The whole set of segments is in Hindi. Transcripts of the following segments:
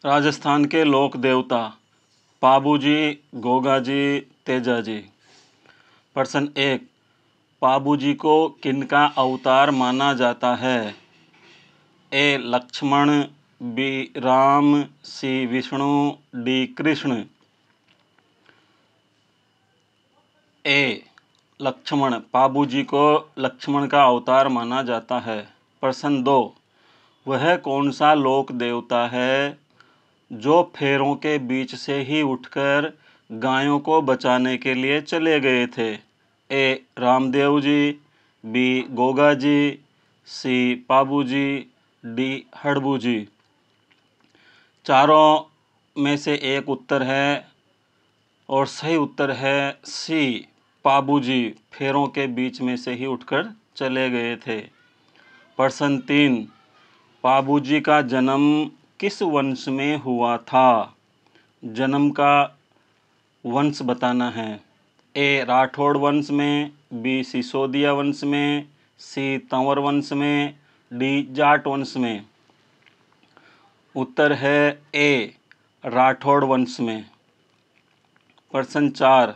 राजस्थान के लोक देवता पाबूजी, गोगाजी, तेजाजी। प्रश्न 1, पाबूजी को किनका अवतार माना जाता है? ए लक्ष्मण, बी राम, सी विष्णु, डी कृष्ण। ए लक्ष्मण, पाबूजी को लक्ष्मण का अवतार माना जाता है। प्रश्न 2, वह कौन सा लोक देवता है जो फेरों के बीच से ही उठकर गायों को बचाने के लिए चले गए थे? ए रामदेव जी, बी गोगा जी, सी पाबूजी, डी हड़बू जी। चारों में से एक उत्तर है और सही उत्तर है सी पाबूजी फेरों के बीच में से ही उठकर चले गए थे। प्रश्न 3, पाबूजी का जन्म किस वंश में हुआ था? जन्म का वंश बताना है। ए राठौड़ वंश में, बी सिसोदिया वंश में, सी तंवर वंश में, डी जाट वंश में। उत्तर है ए राठौड़ वंश में। प्रश्न 4,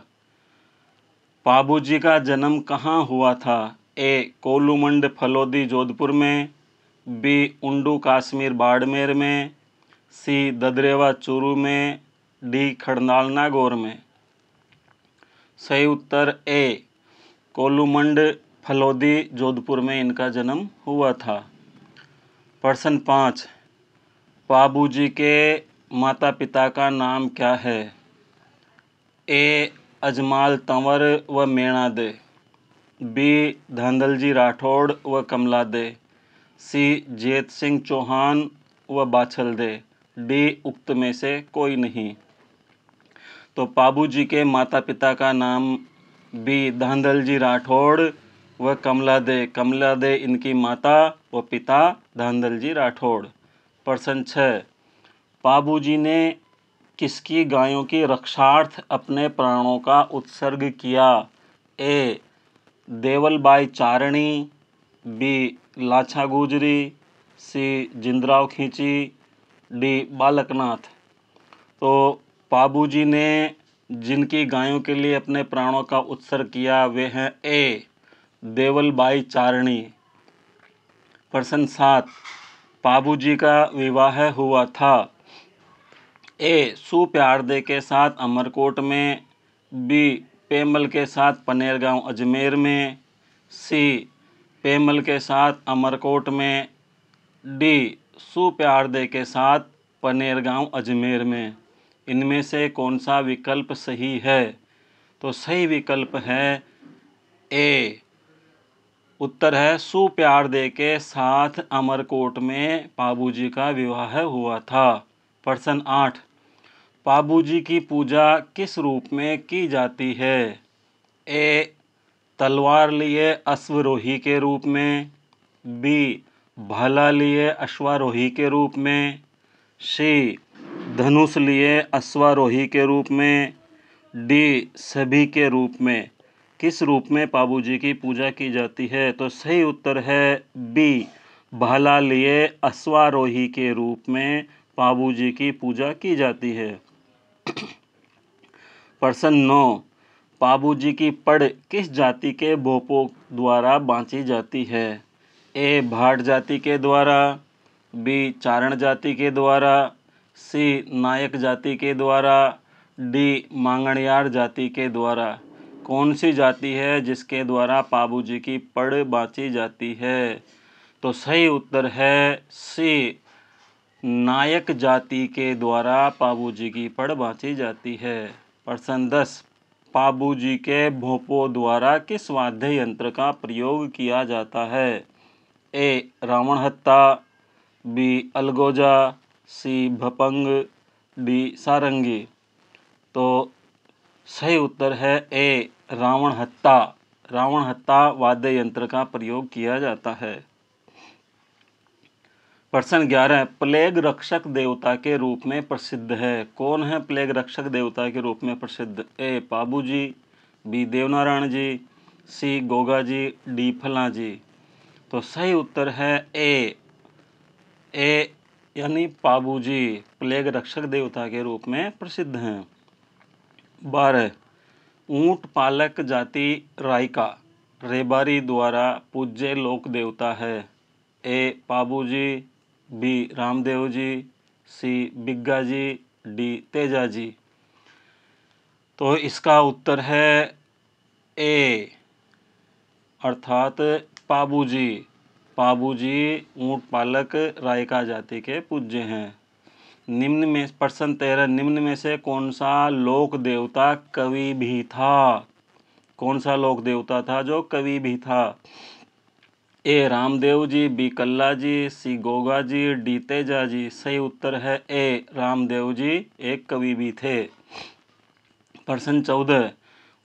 पाबूजी का जन्म कहाँ हुआ था? ए कोलूमंड फलोदी जोधपुर में, बी उंडू कश्मीर बाड़मेर में, सी ददरेवा चूरू में, डी खड़नाल नागौर में। सही उत्तर ए कोलूमंड फलोदी जोधपुर में इनका जन्म हुआ था। प्रश्न 5, पाबूजी के माता पिता का नाम क्या है? ए अजमाल तंवर व मेणा दे, बी धांधलजी राठौड़ व कमला दे, सी जेत सिंह चौहान व बाछल दे, डी उक्त में से कोई नहीं। तो पाबूजी के माता पिता का नाम बी धांधलजी राठौड़ व कमला दे इनकी माता व पिता धांधलजी राठौड़। प्रश्न 6, पाबूजी ने किसकी गायों की रक्षार्थ अपने प्राणों का उत्सर्ग किया? ए देवलबाई चारणी, बी लाछा गुजरी, सी जिंदराव खींची, डी बालकनाथ। तो पाबूजी ने जिनकी गायों के लिए अपने प्राणों का उत्सर्ग किया वे हैं ए देवलबाई चारणी। प्रश्न 7, पाबूजी का विवाह हुआ था? ए सुप्यारदे के साथ अमरकोट में, बी पेमल के साथ पनेरगांव अजमेर में, सी पेमल के साथ अमरकोट में, डी सुप्यारदे के साथ पनेरगांव अजमेर में। इनमें से कौन सा विकल्प सही है? तो सही विकल्प है ए, उत्तर है सुप्यारदे के साथ अमरकोट में पाबूजी का विवाह हुआ था। प्रश्न 8, पाबूजी की पूजा किस रूप में की जाती है? ए तलवार लिए अश्वरोही के रूप में, बी भाला लिए अश्वारोही के रूप में, सी धनुष लिए अश्वारोही के रूप में, डी सभी के रूप में। किस रूप में पाबूजी की पूजा की जाती है? तो सही उत्तर है बी भाला लिए अश्वारोही के रूप में पाबूजी की पूजा की जाती है। प्रश्न 9, पाबूजी की पड़ किस जाति के भोपों द्वारा बाँची जाती है? ए भाट जाति के द्वारा, बी चारण जाति के द्वारा, सी नायक जाति के द्वारा, डी मांगणियार जाति के द्वारा। कौन सी जाति है जिसके द्वारा पाबूजी की पड़ बाँची जाती है? तो सही उत्तर है सी नायक जाति के द्वारा पाबूजी की पड़ बाँची जाती है। प्रश्न 10, पाबूजी के भोपों द्वारा किस वाद्य यंत्र का प्रयोग किया जाता है? ए रावण हत्ता, बी अलगोजा, सी भपंग, डी सारंगी। तो सही उत्तर है ए रावण हत्ता वाद्य यंत्र का प्रयोग किया जाता है। प्रश्न 11, प्लेग रक्षक देवता के रूप में प्रसिद्ध है? कौन है प्लेग रक्षक देवता के रूप में प्रसिद्ध? ए पाबूजी, बी देवनारायण जी, सी गोगा जी, डी फला जी। तो सही उत्तर है ए यानी पाबू जी प्लेग रक्षक देवता के रूप में प्रसिद्ध हैं। 12 ऊंट पालक जाति रायका रेबारी द्वारा पूज्य लोक देवता है। ए पाबू जी, बी रामदेव जी, सी बिग्गा जी, डी तेजा जी। तो इसका उत्तर है ए अर्थात पाबू जी। पाबू जी ऊंट पालक रायका जाति के पूज्य हैं। निम्न में प्रश्न 13 निम्न में से कौन सा लोक देवता कवि भी था? कौन सा लोक देवता था जो कवि भी था? ए रामदेव जी, बी कल्ला जी, सी गोगा जी, डी तेजा जी। सही उत्तर है ए रामदेव जी एक कवि भी थे। प्रश्न 14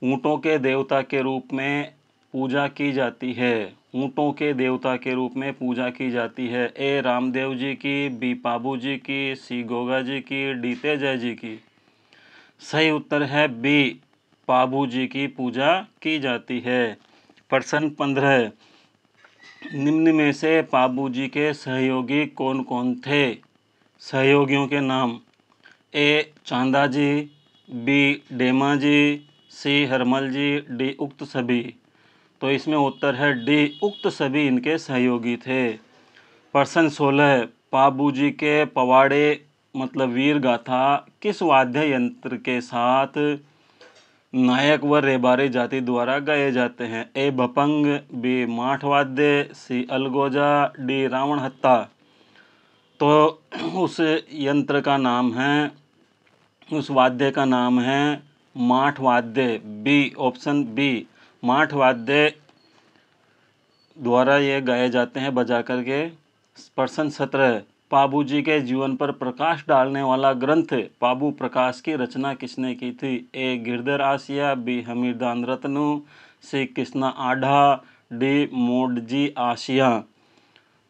ऊंटों के देवता के रूप में पूजा की जाती है। ऊंटों के देवता के रूप में पूजा की जाती है। ए रामदेव जी की, बी पाबू जी की, सी गोगा जी की, डी तेजा जी की। सही उत्तर है बी पाबू जी की पूजा की जाती है। प्रश्न 15 निम्न में से पाबू जी के सहयोगी कौन कौन थे? सहयोगियों के नाम। ए चांदा जी, बी डेमा जी, सी हरमल जी, डी उक्त सभी। तो इसमें उत्तर है डी उक्त सभी इनके सहयोगी थे। प्रश्न 16 पाबू जी के पवाड़े मतलब वीर गाथा किस वाद्य यंत्र के साथ नायक व रेबारी जाति द्वारा गाए जाते हैं? ए भपंग, बी माठ वाद्य, सी अलगोजा, डी रावण हत्ता। तो उस यंत्र का नाम है, उस वाद्य का नाम है माठ वाद्य। बी ऑप्शन बी माठ वाद्य द्वारा ये गाए जाते हैं बजा करके। प्रश्न 17 पाबू जी के जीवन पर प्रकाश डालने वाला ग्रंथ पाबू प्रकाश की रचना किसने की थी? ए गिरधर आसिया, बी हमीरदान रत्नु, सी कृष्णा आढ़ा, डी मोडजी आसिया।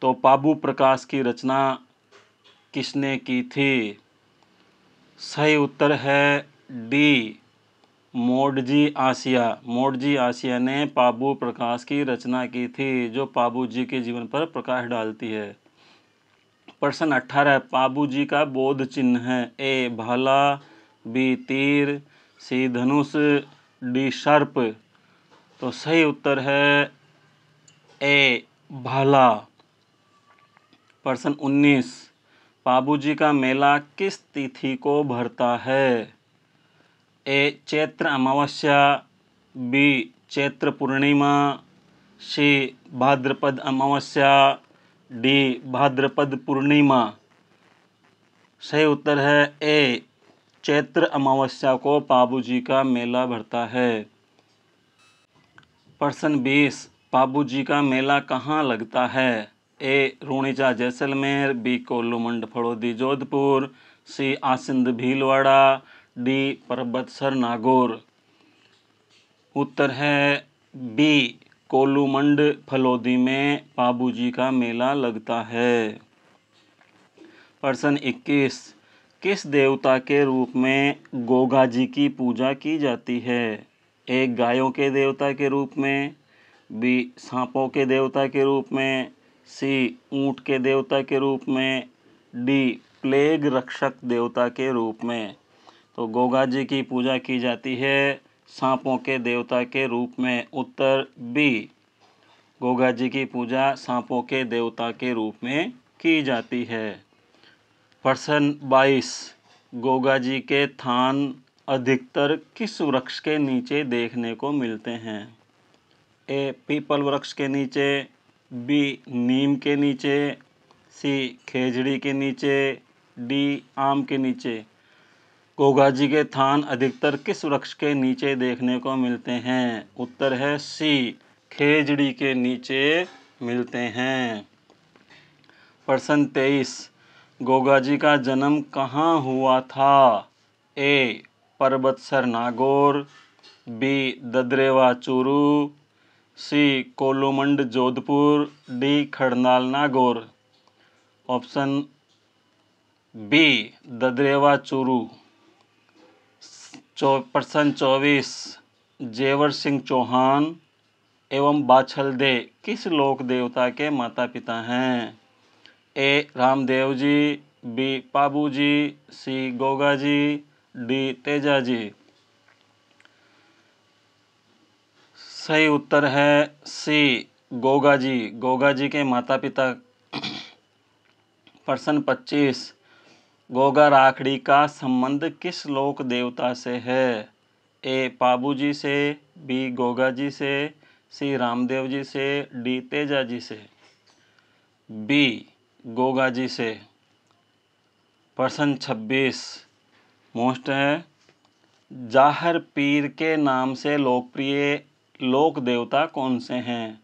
तो पाबू प्रकाश की रचना किसने की थी? सही उत्तर है डी मोडजी आसिया। मोडजी आसिया ने पाबू प्रकाश की रचना की थी जो पाबू जी के जीवन पर प्रकाश डालती है। प्रश्न 18 पाबू जी का बोध चिन्ह है। ए भाला, बी तीर, सी धनुष, डी सर्प। तो सही उत्तर है ए भाला। प्रश्न 19 पाबू जी का मेला किस तिथि को भरता है? ए चैत्र अमावस्या, बी चैत्र पूर्णिमा, सी भाद्रपद अमावस्या, डी भाद्रपद पूर्णिमा। सही उत्तर है ए चैत्र अमावस्या को पाबू जी का मेला भरता है। प्रश्न 20 पाबू जी का मेला कहाँ लगता है? ए रूणीचा जैसलमेर, बी कोल्लूमंड फड़ौदी जोधपुर, सी आसिंद भीलवाड़ा, डी परबतसर नागौर। उत्तर है बी कोल्लूमंड फलोदी में पाबू जी का मेला लगता है। प्रश्न 21 किस देवता के रूप में गोगा जी की पूजा की जाती है? ए गायों के देवता के रूप में, बी सांपों के देवता के रूप में, सी ऊंट के देवता के रूप में, डी प्लेग रक्षक देवता के रूप में। तो गोगा जी की पूजा की जाती है सांपों के देवता के रूप में। उत्तर बी गोगा जी की पूजा सांपों के देवता के रूप में की जाती है। प्रश्न 22 गोगा जी के थान अधिकतर किस वृक्ष के नीचे देखने को मिलते हैं? ए पीपल वृक्ष के नीचे, बी नीम के नीचे, सी खेजड़ी के नीचे, डी आम के नीचे। गोगा जी के थान अधिकतर किस वृक्ष के नीचे देखने को मिलते हैं? उत्तर है सी खेजड़ी के नीचे मिलते हैं। प्रश्न 23 गोगा जी का जन्म कहाँ हुआ था? A Parbatsar Nagaur, B Dadrewa Churu, C Kolumand Jodhpur, D Khadnal Nagaur. Option B Dadrewa Churu. प्रश्न 24 जेवर सिंह चौहान एवं बाछल दे किस लोक देवता के माता पिता हैं? ए रामदेव जी, बी पाबूजी, सी गोगाजी, डी तेजाजी। सही उत्तर है सी गोगाजी, गोगाजी के माता पिता। प्रश्न 25, गोगा राखड़ी का संबंध किस लोक देवता से है? ए पाबूजी से, बी गोगाजी से, सी रामदेव जी से, डी तेजाजी से। बी गोगाजी से। प्रश्न 26 मोस्ट है, जाहर पीर के नाम से लोकप्रिय लोक देवता कौन से हैं?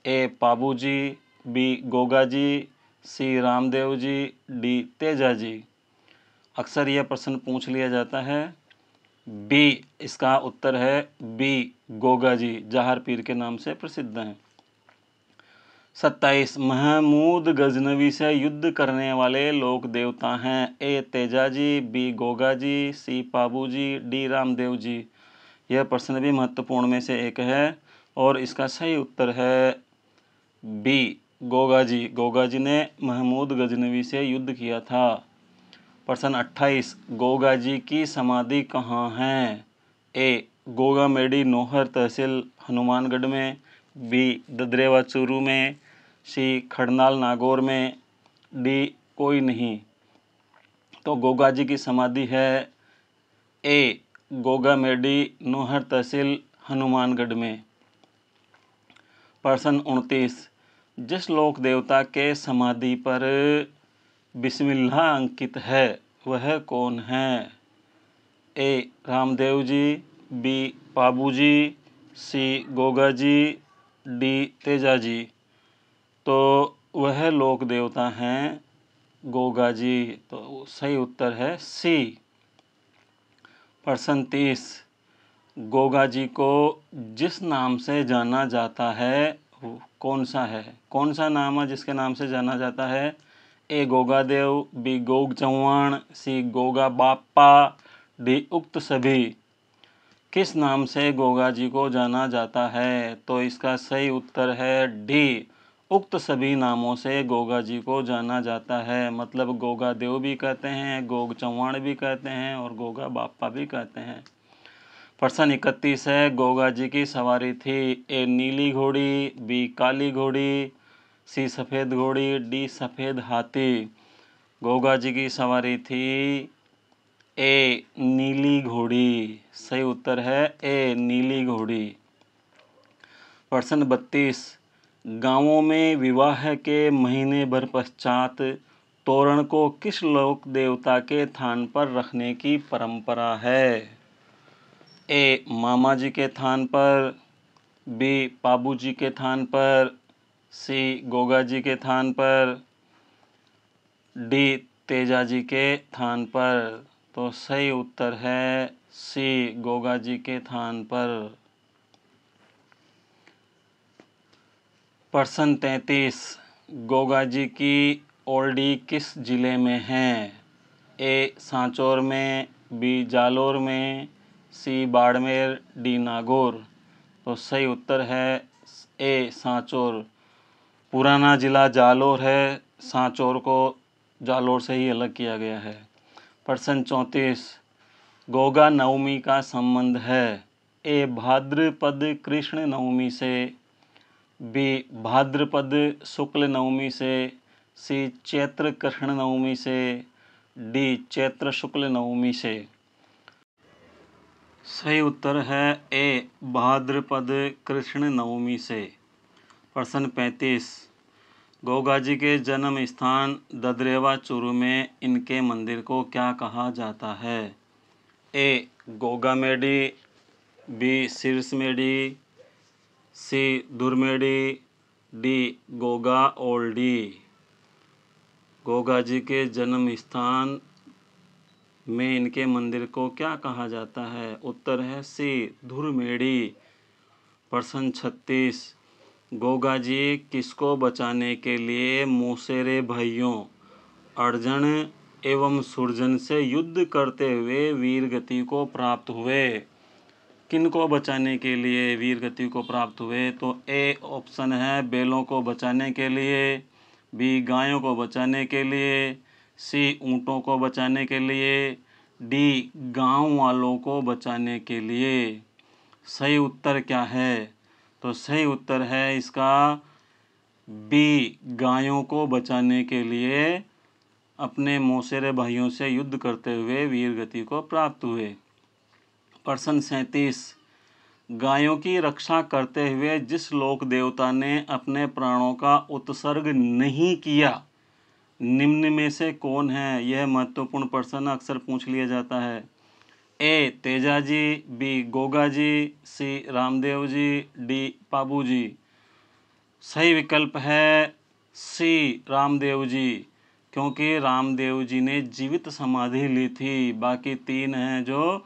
ए पाबूजी, बी गोगाजी, सी रामदेव जी, डी तेजाजी। अक्सर यह प्रश्न पूछ लिया जाता है। बी इसका उत्तर है, बी गोगाजी जाहर पीर के नाम से प्रसिद्ध हैं। 27, महमूद गजनवी से युद्ध करने वाले लोक देवता हैं? ए तेजाजी, बी गोगाजी, सी पाबूजी, डी रामदेव जी। यह प्रश्न भी महत्वपूर्ण में से एक है और इसका सही उत्तर है बी गोगाजी। गोगाजी ने महमूद गजनवी से युद्ध किया था। प्रश्न 28, गोगाजी की समाधि कहाँ है? ए गोगामेडी नौहर तहसील हनुमानगढ़ में, बी ददरेवा चूरू में, सी खड़नाल नागौर में, डी कोई नहीं। तो गोगाजी की समाधि है ए गोगामेडी नौहर तहसील हनुमानगढ़ में। प्रश्न 29, जिस लोक देवता के समाधि पर बिस्मिल्लाह अंकित है वह कौन है? ए रामदेव जी, बी पाबूजी, सी गोगाजी, डी तेजाजी। तो वह लोक देवता हैं गोगाजी। तो सही उत्तर है सी। प्रश्न 30, गोगाजी को जिस नाम से जाना जाता है वो कौन सा है? कौन सा नाम है जिसके नाम से जाना जाता है? ए गोगादेव, बी गोग चौहान, सी गोगा बाप्पा, डी उक्त सभी। किस नाम से गोगाजी को जाना जाता है? तो इसका सही उत्तर है डी उक्त सभी नामों से गोगाजी को जाना जाता है। मतलब गोगा देव भी कहते हैं, गोग चौहान भी कहते हैं और गोगा बाप्पा भी कहते हैं। प्रश्न 31 है, गोगाजी की सवारी थी? ए नीली घोड़ी, बी काली घोड़ी, सी सफ़ेद घोड़ी, डी सफ़ेद हाथी। गोगाजी की सवारी थी ए नीली घोड़ी। सही उत्तर है ए नीली घोड़ी। प्रश्न 32, गांवों में विवाह के महीने भर पश्चात तोरण को किस लोक देवता के थान पर रखने की परंपरा है? ए मामा जी के थान पर, बी पाबूजी के थान पर, सी गोगाजी के थान पर, डी तेजाजी के थान पर। तो सही उत्तर है सी गोगाजी के थान पर। प्रश्न 33, गोगाजी की ओल्डी किस जिले में है? ए सांचौर में, बी जालोर में, सी बाड़मेर, डी नागौर। तो सही उत्तर है ए सांचौर। पुराना जिला जालोर है, सांचौर को जालोर से ही अलग किया गया है। प्रश्न 34, गोगा नवमी का संबंध है? ए भाद्रपद कृष्ण नवमी से, बी भाद्रपद शुक्ल नवमी से, सी चैत्र कृष्ण नवमी से, डी चैत्र शुक्ल नवमी से। सही उत्तर है ए भाद्रपद कृष्ण नवमी से। प्रश्न 35, गोगाजी के जन्म स्थान ददरेवा चूरू में इनके मंदिर को क्या कहा जाता है? ए गोगामेडी, बी सिरसमेडी, सी धुरमेडी, डी गोगा ओल्डी। गोगाजी के जन्म स्थान में इनके मंदिर को क्या कहा जाता है? उत्तर है सी धुरमेड़ी। प्रश्न 36, गोगाजी किसको बचाने के लिए मौसेरे भाइयों अर्जन एवं सुरजन से युद्ध करते हुए वीर गति को प्राप्त हुए? किनको बचाने के लिए वीर गति को प्राप्त हुए? तो ए ऑप्शन है बैलों को बचाने के लिए, बी गायों को बचाने के लिए, सी ऊँटों को बचाने के लिए, डी गांव वालों को बचाने के लिए। सही उत्तर क्या है? तो सही उत्तर है इसका बी, गायों को बचाने के लिए अपने मौसेरे भाइयों से युद्ध करते हुए वीर गति को प्राप्त हुए। प्रश्न 37, गायों की रक्षा करते हुए जिस लोक देवता ने अपने प्राणों का उत्सर्ग नहीं किया, निम्न में से कौन है? यह महत्वपूर्ण प्रश्न अक्सर पूछ लिया जाता है। ए तेजाजी, बी गोगाजी, सी रामदेव जी, डी पाबू जी। सही विकल्प है सी रामदेव जी, क्योंकि रामदेव जी ने जीवित समाधि ली थी। बाकी तीन हैं जो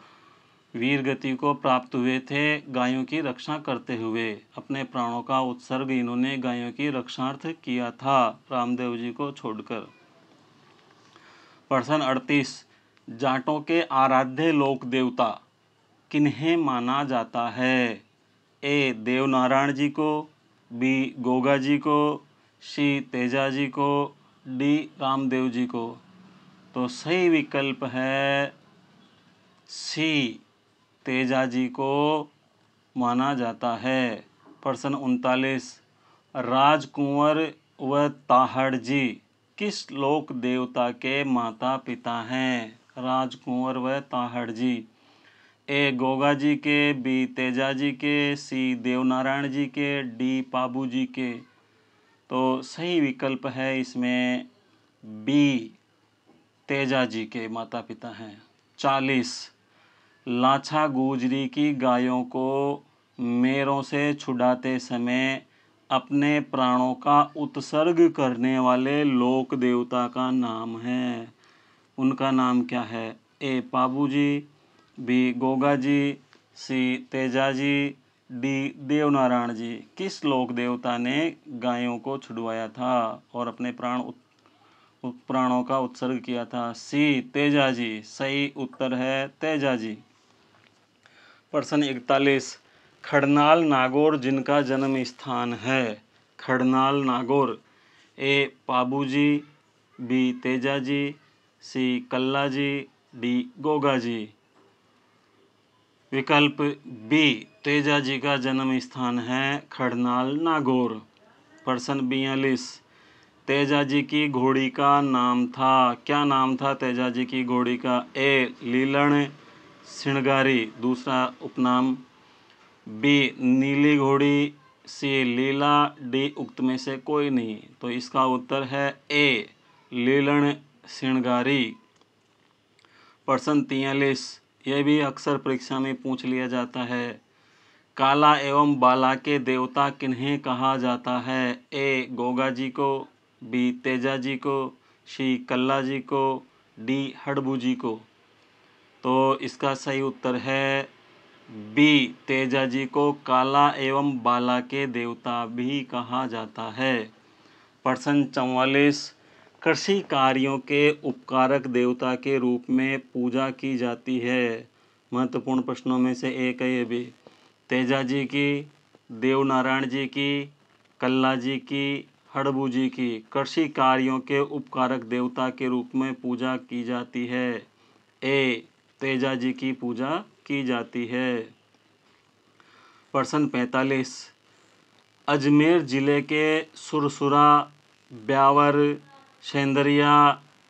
वीर गति को प्राप्त हुए थे गायों की रक्षा करते हुए। अपने प्राणों का उत्सर्ग इन्होंने गायों की रक्षार्थ किया था, रामदेव जी को छोड़कर। प्रश्न 38, जाटों के आराध्य लोक देवता किन्हें माना जाता है? ए देवनारायण जी को, बी गोगा जी को, सी तेजा जी को, डी रामदेव जी को। तो सही विकल्प है सी, तेजा जी को माना जाता है। प्रश्न 39, राजकुंवर व ताहड़ जी किस लोक देवता के माता पिता हैं? राजकुंवर व ताहड़ जी। ए गोगा जी के, बी तेजा जी के, सी देवनारायण जी के, डी पाबू जी के। तो सही विकल्प है इसमें बी, तेजा जी के माता पिता हैं। 40, लाछा गुजरी की गायों को मेरों से छुड़ाते समय अपने प्राणों का उत्सर्ग करने वाले लोक देवता का नाम है। उनका नाम क्या है? ए पाबू जी, बी गोगा जी, सी तेजा जी, डी देवनारायण जी। किस लोक देवता ने गायों को छुड़वाया था और अपने प्राणों का उत्सर्ग किया था? सी तेजा जी। सही उत्तर है तेजा जी। प्रश्न 41, खड़नाल नागौर जिनका जन्म स्थान है? खड़नाल नागौर। ए पाबू जी, बी तेजा जी, सी कल्ला जी, डी गोगा जी। विकल्प बी, तेजा जी का जन्म स्थान है खड़नाल नागौर। प्रश्न 42, तेजा जी की घोड़ी का नाम था? क्या नाम था तेजा जी की घोड़ी का? ए लीलण सिणगारी दूसरा उपनाम, बी नीली घोड़ी, सी लीला, डी उक्त में से कोई नहीं। तो इसका उत्तर है ए लीलण सिणगारी। प्रश्न 43, यह भी अक्सर परीक्षा में पूछ लिया जाता है। काला एवं बाला के देवता किन्हें कहा जाता है? ए गोगा जी को, बी तेजा जी को, सी कल्ला जी को, डी हड़बू जी को। तो इसका सही उत्तर है बी, तेजा जी को काला एवं बाला के देवता भी कहा जाता है। प्रश्न 44, कृषि कार्यों के उपकारक देवता के रूप में पूजा की जाती है। महत्वपूर्ण प्रश्नों में से एक है ये भी। तेजा जी की, देवनारायण जी की, कल्ला जी की, हड़बू जी की। कृषि कार्यों के उपकारक देवता के रूप में पूजा की जाती है। ए तेजा जी की पूजा की जाती है। प्रश्न 45, अजमेर जिले के सुरसुरा, ब्यावर, सेंदरिया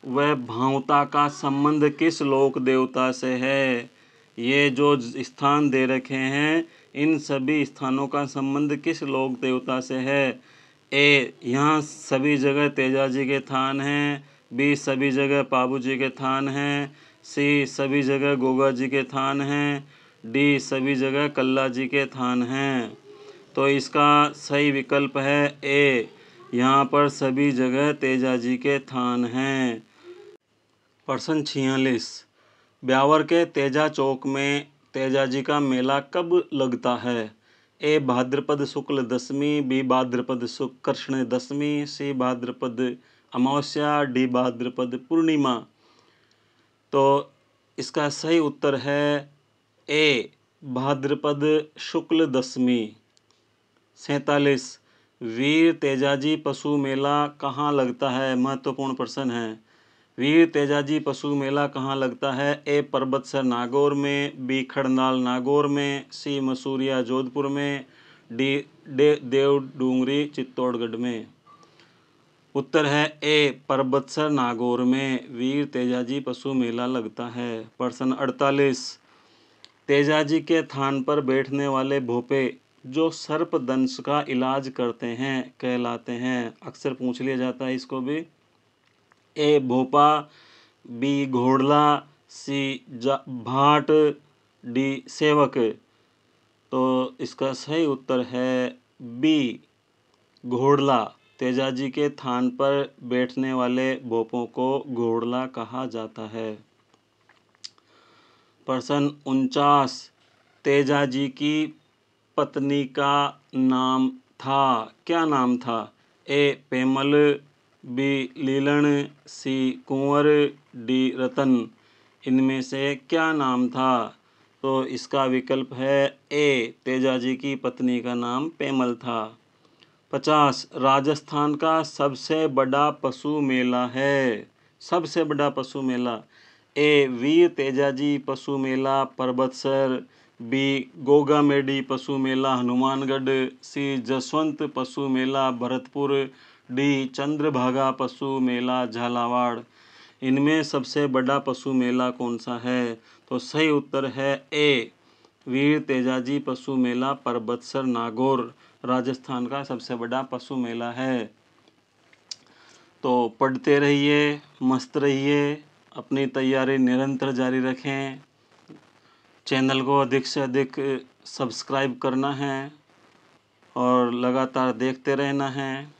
व भांवता का संबंध किस लोक देवता से है? ये जो स्थान दे रखे हैं इन सभी स्थानों का संबंध किस लोक देवता से है? ए यहाँ सभी जगह तेजा जी के थान हैं, बी सभी जगह पाबू जी के थान हैं, सी सभी जगह गोगा जी के थान हैं, डी सभी जगह कल्ला जी के थान हैं। तो इसका सही विकल्प है ए, यहाँ पर सभी जगह तेजा जी के थान हैं। प्रश्न 46, ब्यावर के तेजा चौक में तेजा जी का मेला कब लगता है? ए भाद्रपद शुक्ल दशमी, बी भाद्रपद शुक्ल कृष्ण दशमी, सी भाद्रपद अमावस्या, डी भाद्रपद पूर्णिमा। तो इसका सही उत्तर है ए भाद्रपद शुक्ल दशमी। 47, वीर तेजाजी पशु मेला कहाँ लगता है? महत्वपूर्ण प्रश्न है। वीर तेजाजी पशु मेला कहाँ लगता है? ए परबतसर नागौर में, बी खड़नाल नागौर में, सी मसूरिया जोधपुर में, डी देवडूंगरी चित्तौड़गढ़ में। उत्तर है ए परबतसर नागौर में वीर तेजाजी पशु मेला लगता है। प्रश्न 48, तेजाजी के थान पर बैठने वाले भोपे जो सर्पदंश का इलाज करते हैं कहलाते हैं। अक्सर पूछ लिया जाता है इसको भी। ए भोपा, बी घोड़ला, सी भाट, डी सेवक। तो इसका सही उत्तर है बी घोड़ला। तेजाजी के थान पर बैठने वाले भोपों को घोड़ला कहा जाता है। प्रश्न 49, तेजाजी की पत्नी का नाम था, क्या नाम था? ए पेमल, बी लीलन, सी कुंवर, डी रतन। इनमें से क्या नाम था? तो इसका विकल्प है ए तेजाजी की पत्नी का नाम पेमल था। 50, राजस्थान का सबसे बड़ा पशु मेला है, सबसे बड़ा पशु मेला। ए वीर तेजाजी पशु मेला परबतसर, बी गोगामेडी पशु मेला हनुमानगढ़, सी जसवंत पशु मेला भरतपुर, डी चंद्रभागा पशु मेला झालावाड़। इनमें सबसे बड़ा पशु मेला कौन सा है? तो सही उत्तर है ए वीर तेजाजी पशु मेला परबतसर नागौर राजस्थान का सबसे बड़ा पशु मेला है। तो पढ़ते रहिए, मस्त रहिए, अपनी तैयारी निरंतर जारी रखें। चैनल को अधिक से अधिक सब्सक्राइब करना है और लगातार देखते रहना है।